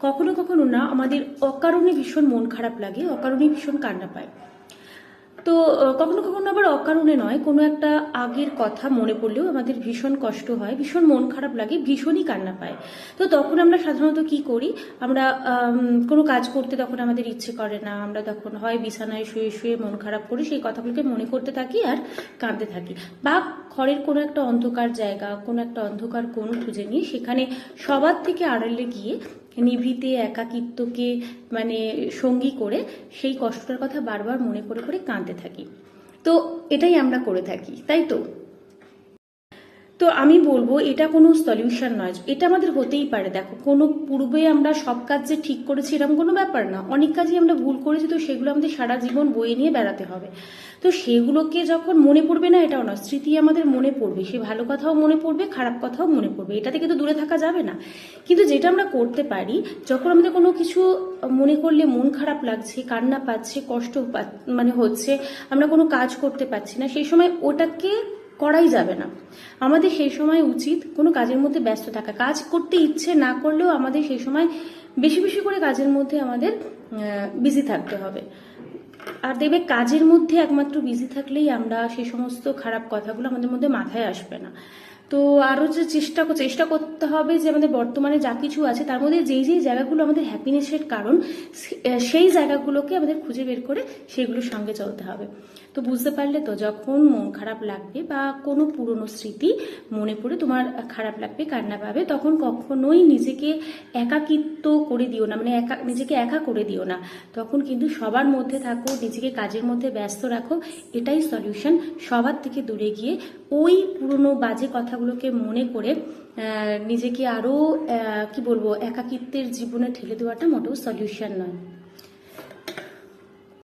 কখনো কখনো না আমাদের অকারণে ভীষণ মন খারাপ লাগে, অকারণে ভীষণ কান্না পায়। তো কখনো কখনো আবার অকারণে নয়, কোনো একটা আগের কথা মনে পড়লেও আমাদের ভীষণ কষ্ট হয়, ভীষণ মন খারাপ লাগে, ভীষণই কান্না পায়। তো তখন আমরা সাধারণত কি করি, আমরা কোনো কাজ করতে তখন আমাদের ইচ্ছে করে না, আমরা তখন হয় বিছানায় শুয়ে শুয়ে মন খারাপ করে সেই কথাগুলোকে মনে করতে থাকি আর কাঁদতে থাকি, বা ঘরের কোনো একটা অন্ধকার জায়গা, কোনো একটা অন্ধকার কোণ খুঁজে নিয়ে সেখানে সবার থেকে আড়ালে গিয়ে নিভৃতে একাকিত্বকে মানে সঙ্গী করে সেই কষ্টটার কথা বারবার মনে করে করে কাঁদতে থাকি। তো এটাই আমরা করে থাকি, তাই তো। তো আমি বলবো এটা কোনো সলিউশন নয়, এটা আমাদের হতেই পারে। দেখো, কোনো পূর্বে আমরা সব কাজ যে ঠিক করেছি এরকম কোনো ব্যাপার না, অনেক কাজই আমরা ভুল করেছি, তো সেগুলো আমাদের সারা জীবন বয়ে নিয়ে বেড়াতে হবে। তো সেগুলোকে যখন মনে পড়বে না এটাও না, স্মৃতি আমাদের মনে পড়বে, সে ভালো কথাও মনে পড়বে, খারাপ কথাও মনে পড়বে, এটা থেকে তো দূরে থাকা যাবে না। কিন্তু যেটা আমরা করতে পারি, যখন আমাদের কোনো কিছু মনে করলে মন খারাপ লাগছে, কান্না পাচ্ছে, কষ্ট মানে হচ্ছে, আমরা কোনো কাজ করতে পারছি না, সেই সময় ওটাকে করাই যাবে না। আমাদের সেই সময় উচিত কোনো কাজের মধ্যে ব্যস্ত থাকা, কাজ করতে ইচ্ছে না করলেও আমাদের সেই সময় বেশি বেশি করে কাজের মধ্যে আমাদের বিজি থাকতে হবে। আর দেখবে কাজের মধ্যে একমাত্র বিজি থাকলেই আমরা সেই সমস্ত খারাপ কথাগুলো আমাদের মধ্যে মাথায় আসবে না। তো আরও যে চেষ্টা করতে হবে যে আমাদের বর্তমানে যা কিছু আছে তার মধ্যে যেই যেই জায়গাগুলো আমাদের হ্যাপিনেসের কারণ, সেই জায়গাগুলোকে আমাদের খুঁজে বের করে সেগুলোর সঙ্গে চলতে হবে। তো বুঝতে পারলে তো, যখন মন খারাপ লাগবে বা কোনো পুরনো স্মৃতি মনে পড়ে তোমার খারাপ লাগবে, কান্না পাবে, তখন কখনোই নিজেকে একাকিত্ব করে দিও না, মানে নিজেকে একা করে দিও না। তখন কিন্তু সবার মধ্যে থাকো, নিজেকে কাজের মধ্যে ব্যস্ত রাখো, এটাই সলিউশন। সবার থেকে দূরে গিয়ে ওই পুরনো বাজে কথাগুলোকে মনে করে নিজেকে আরও কি বলবো, একাকিত্বের জীবনে ঠেলে দেওয়াটা মোটেও সলিউশন নয়।